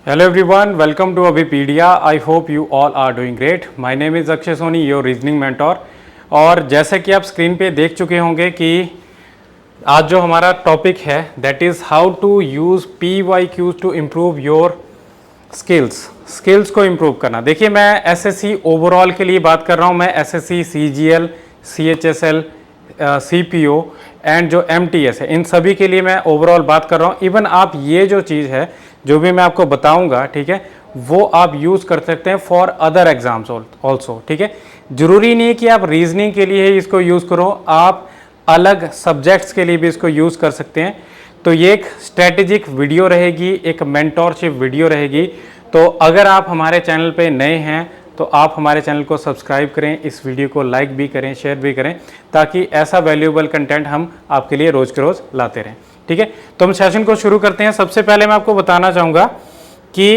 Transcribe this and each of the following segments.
Hello everyone, welcome to Abhipedia. I hope you all are doing great. My name is Akshay Soni, your reasoning mentor. और जैसे कि आप screen पे देख चुके होंगे कि आज जो हमारा टॉपिक है that is how to use PYQs to improve your skills को इम्प्रूव करना। देखिए मैं एसएससी ओवरऑल के लिए बात कर रहा हूँ। मैं SSC CGL CHSL CPO and जो MTS है इन सभी के लिए मैं ओवरऑल बात कर रहा हूँ। इवन आप ये जो चीज़ है जो भी मैं आपको बताऊंगा, ठीक है, वो आप यूज़ कर सकते हैं फॉर अदर एग्जाम्स ऑल्सो, ठीक है। ज़रूरी नहीं है कि आप रीजनिंग के लिए ही इसको यूज़ करो, आप अलग सब्जेक्ट्स के लिए भी इसको यूज़ कर सकते हैं। तो ये एक स्ट्रेटेजिक वीडियो रहेगी, एक मेंटोरशिप वीडियो रहेगी। तो अगर आप हमारे चैनल पे नए हैं तो आप हमारे चैनल को सब्सक्राइब करें, इस वीडियो को लाइक भी करें, शेयर भी करें, ताकि ऐसा वैल्यूएबल कंटेंट हम आपके लिए रोज़ के रोज़ लाते रहें, ठीक है। तो हम सेशन को शुरू करते हैं। सबसे पहले मैं आपको बताना चाहूँगा कि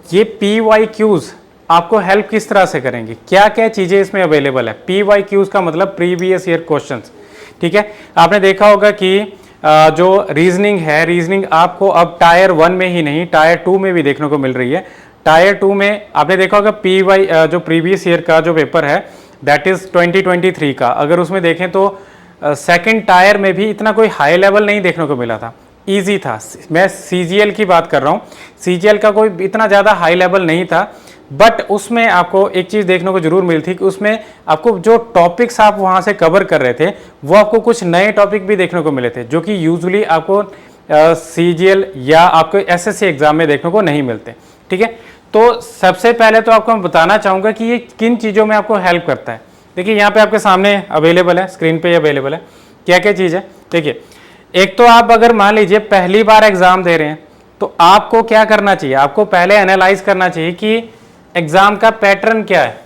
ये PYQs आपको हेल्प किस तरह से करेंगे, क्या क्या चीज़ें इसमें अवेलेबल है। PYQs का मतलब प्रीवियस ईयर क्वेश्चंस, ठीक है। आपने देखा होगा कि जो रीजनिंग है, रीजनिंग आपको अब टायर 1 में ही नहीं टायर 2 में भी देखने को मिल रही है। टायर 2 में आपने देखा होगा जो प्रीवियस ईयर का जो पेपर है दैट इज़ 2023 का, अगर उसमें देखें तो सेकंड टायर में भी इतना कोई हाई लेवल नहीं देखने को मिला था, इजी था। मैं CGL की बात कर रहा हूँ, CGL का कोई इतना ज़्यादा हाई लेवल नहीं था, बट उसमें आपको एक चीज़ देखने को जरूर मिली थी कि उसमें आपको जो टॉपिक्स आप वहाँ से कवर कर रहे थे वो आपको कुछ नए टॉपिक भी देखने को मिले थे जो कि यूजुअली आपको CGL या आपको SSC एग्जाम में देखने को नहीं मिलते, ठीक है। तो सबसे पहले तो आपको मैं बताना चाहूँगा कि ये किन चीज़ों में आपको हेल्प करता है। देखिए यहाँ पे आपके सामने अवेलेबल है, स्क्रीन पे अवेलेबल है, क्या क्या चीज़ है। देखिए एक तो आप अगर मान लीजिए पहली बार एग्ज़ाम दे रहे हैं तो आपको क्या करना चाहिए, आपको पहले एनालाइज करना चाहिए कि एग्ज़ाम का पैटर्न क्या है,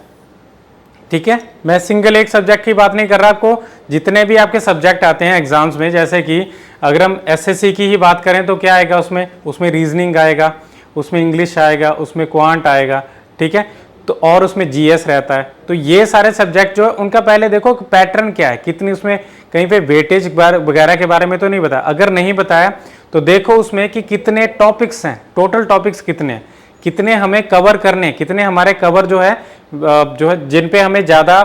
ठीक है। मैं सिंगल एक सब्जेक्ट की बात नहीं कर रहा, आपको जितने भी आपके सब्जेक्ट आते हैं एग्जाम्स में, जैसे कि अगर हम SSC की ही बात करें तो क्या आएगा उसमें रीजनिंग आएगा, उसमें इंग्लिश आएगा, उसमें क्वांट आएगा, ठीक है। तो और उसमें GS रहता है। तो ये सारे सब्जेक्ट जो है उनका पहले देखो पैटर्न क्या है, कितनी उसमें कहीं पे वेटेज वगैरह के बारे में तो नहीं बताया। अगर नहीं बताया तो देखो उसमें कि कितने टॉपिक्स हैं, टोटल टॉपिक्स कितने हैं, कितने हमें कवर करने, कितने हमारे कवर जो है जिन पे हमें ज़्यादा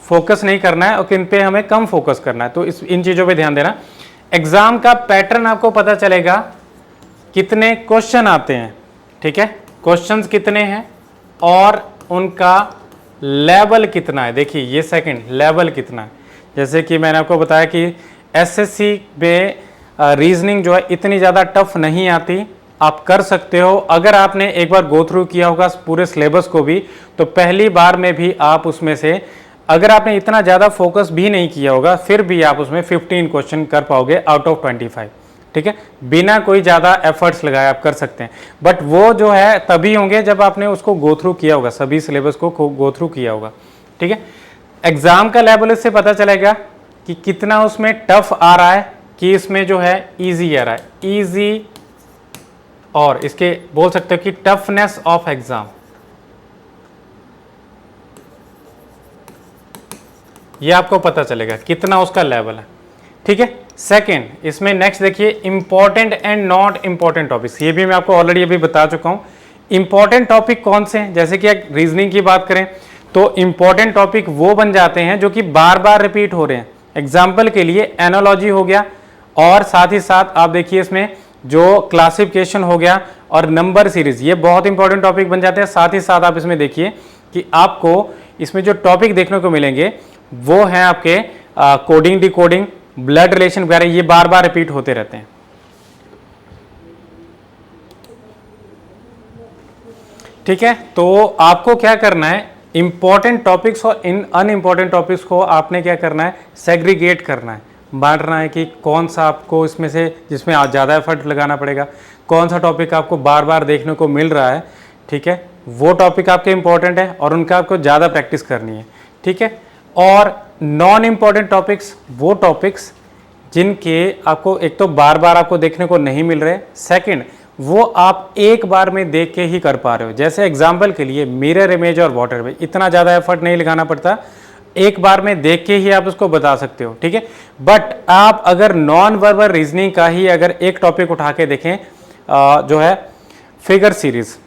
फोकस नहीं करना है और किन पे हमें कम फोकस करना है। तो इन चीज़ों पे ध्यान देना। एग्ज़ाम का पैटर्न आपको पता चलेगा, कितने क्वेश्चन आते हैं, ठीक है, क्वेश्चंस कितने हैं और उनका लेवल कितना है। देखिए ये सेकंड लेवल कितना है। जैसे कि मैंने आपको बताया कि SSC में रीजनिंग जो है इतनी ज़्यादा टफ नहीं आती, आप कर सकते हो। अगर आपने एक बार गो थ्रू किया होगा पूरे सिलेबस को भी तो पहली बार में भी आप उसमें से, अगर आपने इतना ज़्यादा फोकस भी नहीं किया होगा फिर भी आप उसमें 15 क्वेश्चन कर पाओगे आउट ऑफ 25, ठीक है। बिना कोई ज़्यादा एफर्ट्स लगाए आप कर सकते हैं, बट वो जो है तभी होंगे जब आपने उसको गो थ्रू किया होगा, सभी सिलेबस को गो थ्रू किया होगा, ठीक है। एग्जाम का लेवल इससे पता चलेगा कि कितना उसमें टफ आ रहा है कि इसमें जो है इजी आ रहा है, इजी, और इसके बोल सकते हो कि टफनेस ऑफ एग्जाम, ये आपको पता चलेगा कितना उसका लेवल है, ठीक है। सेकंड इसमें नेक्स्ट देखिए important and not important topics, ये भी मैं आपको ऑलरेडी अभी बता चुका हूं। इंपॉर्टेंट टॉपिक कौन से हैं, जैसे कि रीजनिंग की बात करें तो इंपॉर्टेंट टॉपिक वो बन जाते हैं जो कि बार बार रिपीट हो रहे हैं। एग्जाम्पल के लिए एनालॉजी हो गया, और साथ ही साथ आप देखिए इसमें जो क्लासिफिकेशन हो गया और नंबर सीरीज, ये बहुत इंपॉर्टेंट टॉपिक बन जाते हैं। साथ ही साथ आप इसमें देखिए कि आपको इसमें जो टॉपिक देखने को मिलेंगे वो हैं आपके कोडिंग डिकोडिंग, ब्लड रिलेशन वगैरह, ये बार बार रिपीट होते रहते हैं, ठीक है। तो आपको क्या करना है, इंपॉर्टेंट टॉपिक्स और इन अनइंपॉर्टेंट टॉपिक्स को आपने क्या करना है, सेग्रीगेट करना है, बांटना है कि कौन सा आपको इसमें से जिसमें ज़्यादा एफर्ट लगाना पड़ेगा, कौन सा टॉपिक आपको बार बार देखने को मिल रहा है, ठीक है, वो टॉपिक आपके इंपॉर्टेंट है और उनका आपको ज़्यादा प्रैक्टिस करनी है, ठीक है। और नॉन इम्पॉर्टेंट टॉपिक्स, वो टॉपिक्स जिनके आपको एक तो बार बार आपको देखने को नहीं मिल रहे, सेकंड वो आप एक बार में देख के ही कर पा रहे हो। जैसे एग्जाम्पल के लिए मिरर इमेज और वाटर में इतना ज़्यादा एफर्ट नहीं लगाना पड़ता, एक बार में देख के ही आप उसको बता सकते हो, ठीक है। बट आप अगर नॉन वर्बल रीजनिंग का ही अगर एक टॉपिक उठा के देखें जो है फिगर सीरीज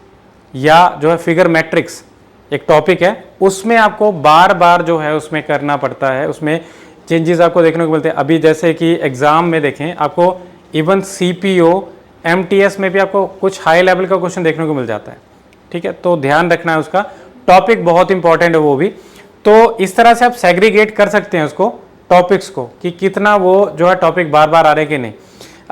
या जो है फिगर मैट्रिक्स एक टॉपिक है, उसमें आपको बार बार जो है उसमें करना पड़ता है, उसमें चेंजेस आपको देखने को मिलते हैं। अभी जैसे कि एग्जाम में देखें, आपको इवन CPO MTS में भी आपको कुछ हाई लेवल का क्वेश्चन देखने को मिल जाता है, ठीक है। तो ध्यान रखना है, उसका टॉपिक बहुत इंपॉर्टेंट है वो भी। तो इस तरह से आप सेग्रीगेट कर सकते हैं उसको, टॉपिक्स को, कि कितना वो जो है टॉपिक बार बार आ रहे कि नहीं।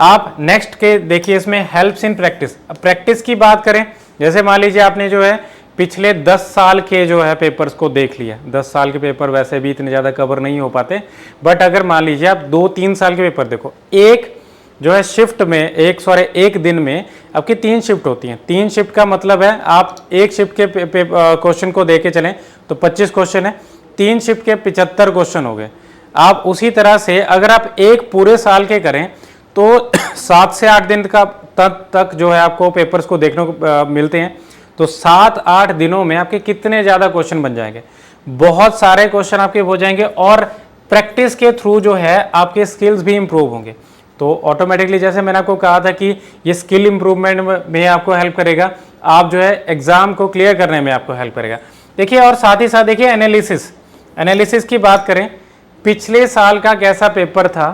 आप नेक्स्ट के देखिए, इसमें हेल्प्स इन प्रैक्टिस। अब प्रैक्टिस की बात करें, जैसे मान लीजिए आपने जो है पिछले 10 साल के जो है पेपर्स को देख लिया। 10 साल के पेपर वैसे भी इतने ज़्यादा कवर नहीं हो पाते, बट अगर मान लीजिए आप 2-3 साल के पेपर देखो, एक जो है शिफ्ट में एक दिन में आपकी 3 शिफ्ट होती हैं। 3 शिफ्ट का मतलब है आप एक शिफ्ट के क्वेश्चन को दे के चलें तो 25 क्वेश्चन है, 3 शिफ्ट के 75 क्वेश्चन हो गए। आप उसी तरह से अगर आप एक पूरे साल के करें तो 7 से 8 दिन का तक जो है आपको पेपर्स को देखने को मिलते हैं। तो 7-8 दिनों में आपके कितने ज़्यादा क्वेश्चन बन जाएंगे, बहुत सारे क्वेश्चन आपके हो जाएंगे, और प्रैक्टिस के थ्रू जो है आपके स्किल्स भी इंप्रूव होंगे। तो ऑटोमेटिकली जैसे मैंने आपको कहा था कि ये स्किल इंप्रूवमेंट में आपको हेल्प करेगा, आप जो है एग्जाम को क्लियर करने में आपको हेल्प करेगा। देखिए, और साथ ही साथ देखिए एनालिसिस की बात करें, पिछले साल का कैसा पेपर था,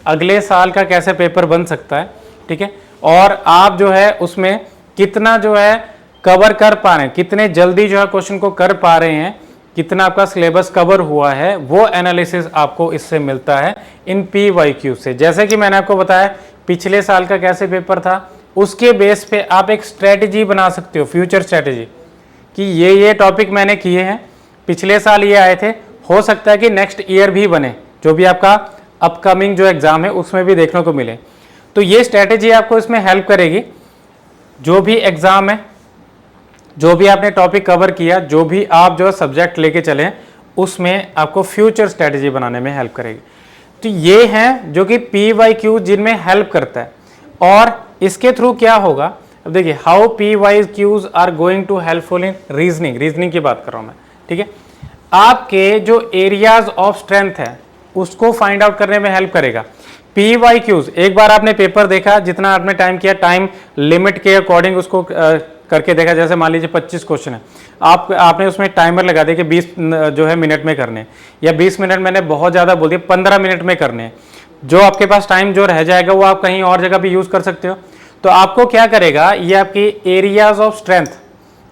अगले साल का कैसे पेपर बन सकता है, ठीक है, और आप जो है उसमें कितना जो है कवर कर पा रहे हैं, कितने जल्दी जो है क्वेश्चन को कर पा रहे हैं, कितना आपका सिलेबस कवर हुआ है, वो एनालिसिस आपको इससे मिलता है इन PYQ से। जैसे कि मैंने आपको बताया पिछले साल का कैसे पेपर था, उसके बेस पे आप एक स्ट्रेटजी बना सकते हो, फ्यूचर स्ट्रेटजी, कि ये टॉपिक मैंने किए हैं, पिछले साल ये आए थे, हो सकता है कि नेक्स्ट ईयर भी बने, जो भी आपका अपकमिंग जो एग्जाम है उसमें भी देखने को मिले। तो ये स्ट्रेटजी आपको इसमें हेल्प करेगी। जो भी एग्जाम है, जो भी आपने टॉपिक कवर किया, जो भी आप जो सब्जेक्ट लेके चले, उसमें आपको फ्यूचर स्ट्रेटजी बनाने में हेल्प करेगी। तो ये हैं जो कि PYQ जिनमें हेल्प करता है। और इसके थ्रू क्या होगा, अब देखिए, how PYQs are going to helpful in reasoning की बात कर रहा हूं मैं, ठीक है। आपके जो एरियाज ऑफ स्ट्रेंथ है उसको फाइंड आउट करने में हेल्प करेगा। PYQs, एक बार आपने पेपर देखा, जितना आपने टाइम किया, टाइम लिमिट के अकॉर्डिंग उसको करके देखा, जैसे मान लीजिए 25 क्वेश्चन है, आपने उसमें टाइमर लगा दिया कि 20 जो है मिनट में करने, या 20 मिनट, मैंने बहुत ज़्यादा बोल दिया, 15 मिनट में करने। जो आपके पास टाइम जो रह जाएगा वो आप कहीं और जगह भी यूज़ कर सकते हो। तो आपको क्या करेगा, ये आपकी एरियाज ऑफ स्ट्रेंथ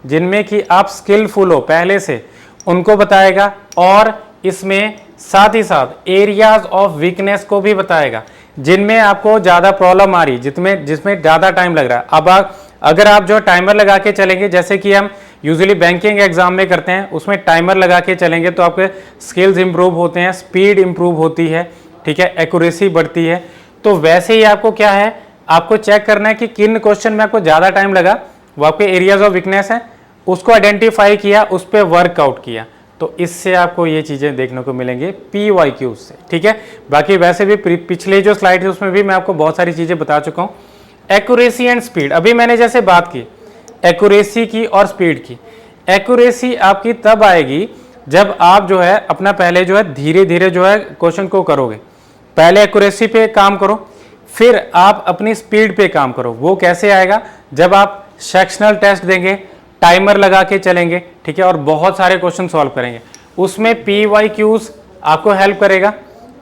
जिनमें कि आप स्किलफुल हो पहले से, उनको बताएगा, और इसमें साथ ही साथ एरियाज ऑफ वीकनेस को भी बताएगा, जिनमें आपको ज़्यादा प्रॉब्लम आ रही, जिसमें ज़्यादा टाइम लग रहा है। अब अगर आप जो टाइमर लगा के चलेंगे, जैसे कि हम यूजुअली बैंकिंग एग्जाम में करते हैं, उसमें टाइमर लगा के चलेंगे तो आपके स्किल्स इंप्रूव होते हैं, स्पीड इंप्रूव होती है, ठीक है, एक्यूरेसी बढ़ती है। तो वैसे ही आपको क्या है, आपको चेक करना है कि किन क्वेश्चन में आपको ज़्यादा टाइम लगा, वो आपके एरियाज ऑफ वीकनेस है, उसको आइडेंटिफाई किया, उस पर वर्कआउट किया। तो इससे आपको ये चीज़ें देखने को मिलेंगे PYQ से, ठीक है। बाकी वैसे भी पिछले जो स्लाइड है उसमें भी मैं आपको बहुत सारी चीज़ें बता चुका हूँ। एक्यूरेसी एंड स्पीड, अभी मैंने जैसे बात की एक्यूरेसी की और स्पीड की। एक्यूरेसी आपकी तब आएगी जब आप जो है अपना पहले जो है धीरे धीरे जो है क्वेश्चन को करोगे। पहले एक्यूरेसी पे काम करो, फिर आप अपनी स्पीड पे काम करो। वो कैसे आएगा, जब आप सेक्शनल टेस्ट देंगे, टाइमर लगा के चलेंगे, ठीक है, और बहुत सारे क्वेश्चन सॉल्व करेंगे, उसमें PYQs आपको हेल्प करेगा,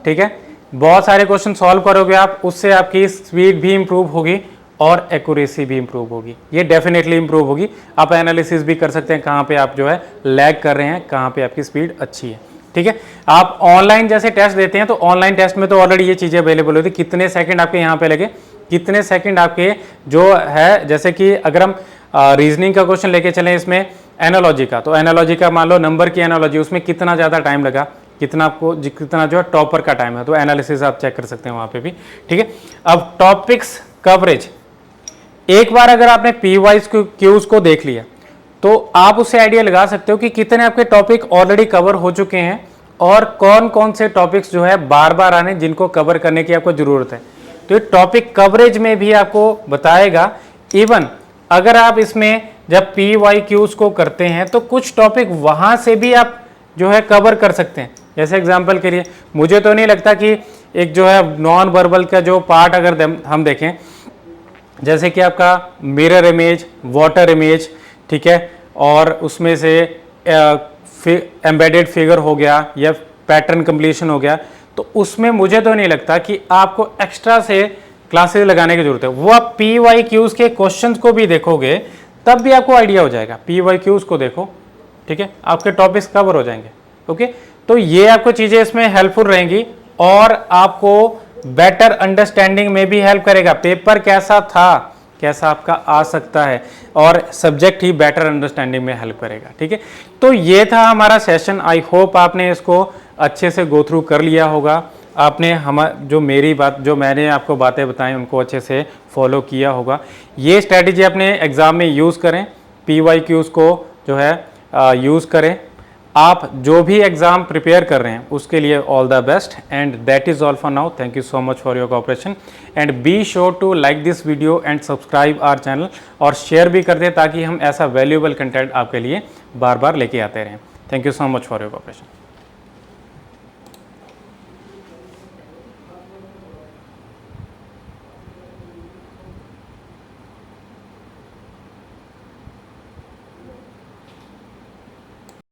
ठीक है। बहुत सारे क्वेश्चन सॉल्व करोगे आप, उससे आपकी स्पीड भी इंप्रूव होगी और एक्यूरेसी भी इंप्रूव होगी, ये डेफिनेटली इंप्रूव होगी। आप एनालिसिस भी कर सकते हैं कहाँ पे आप जो है लैग कर रहे हैं, कहाँ पे आपकी स्पीड अच्छी है, ठीक है। आप ऑनलाइन जैसे टेस्ट देते हैं तो ऑनलाइन टेस्ट में तो ऑलरेडी ये चीज़ें अवेलेबल होती है, कितने सेकंड आपके यहाँ पे लगे, कितने सेकंड आपके जो है, जैसे कि अगर हम रीजनिंग का क्वेश्चन लेके चलें, इसमें एनालॉजी का, तो एनालॉजी का मान लो नंबर की एनालॉजी, उसमें कितना ज़्यादा टाइम लगा, कितना जो है टॉपर का टाइम है, तो एनालिसिस आप चेक कर सकते हैं वहाँ पे भी, ठीक है। अब टॉपिक्स कवरेज, एक बार अगर आपने PYQs को देख लिया तो आप उससे आइडिया लगा सकते हो कि कितने आपके टॉपिक ऑलरेडी कवर हो चुके हैं और कौन कौन से टॉपिक्स जो है बार बार आने, जिनको कवर करने की आपको जरूरत है। तो ये टॉपिक कवरेज में भी आपको बताएगा। इवन अगर आप इसमें जब PYQs को करते हैं तो कुछ टॉपिक वहां से भी आप जो है कवर कर सकते हैं। जैसे एग्जांपल के लिए, मुझे तो नहीं लगता कि एक जो है नॉन वर्बल का जो पार्ट अगर हम देखें, जैसे कि आपका मिरर इमेज, वाटर इमेज, ठीक है, और उसमें से एम्बेडेड फिगर हो गया या पैटर्न कंप्लीशन हो गया, तो उसमें मुझे तो नहीं लगता कि आपको एक्स्ट्रा से क्लासेस लगाने की जरूरत है। वो आप PYQs के क्वेश्चंस को भी देखोगे तब भी आपको आइडिया हो जाएगा। PYQs को देखो, ठीक है, आपके टॉपिक्स कवर हो जाएंगे। ओके, तो ये आपको चीज़ें इसमें हेल्पफुल रहेंगी और आपको बेटर अंडरस्टैंडिंग में भी हेल्प करेगा। पेपर कैसा था, कैसा आपका आ सकता है, और सब्जेक्ट ही बेटर अंडरस्टैंडिंग में हेल्प करेगा। ठीक है, तो ये था हमारा सेशन। आई होप आपने इसको अच्छे से गो थ्रू कर लिया होगा। आपने जो मेरी बात, जो मैंने आपको बातें बताई उनको अच्छे से फॉलो किया होगा। ये स्ट्रैटेजी अपने एग्ज़ाम में यूज़ करें, PYQs को जो है यूज़ करें। आप जो भी एग्ज़ाम प्रिपेयर कर रहे हैं उसके लिए all the best, and that is all for now. Thank you so much for your cooperation, and be sure to like this video and subscribe our channel, और शेयर भी कर दें ताकि हम ऐसा वैल्यूएबल कंटेंट आपके लिए बार बार लेके आते रहें। Thank you so much for your cooperation.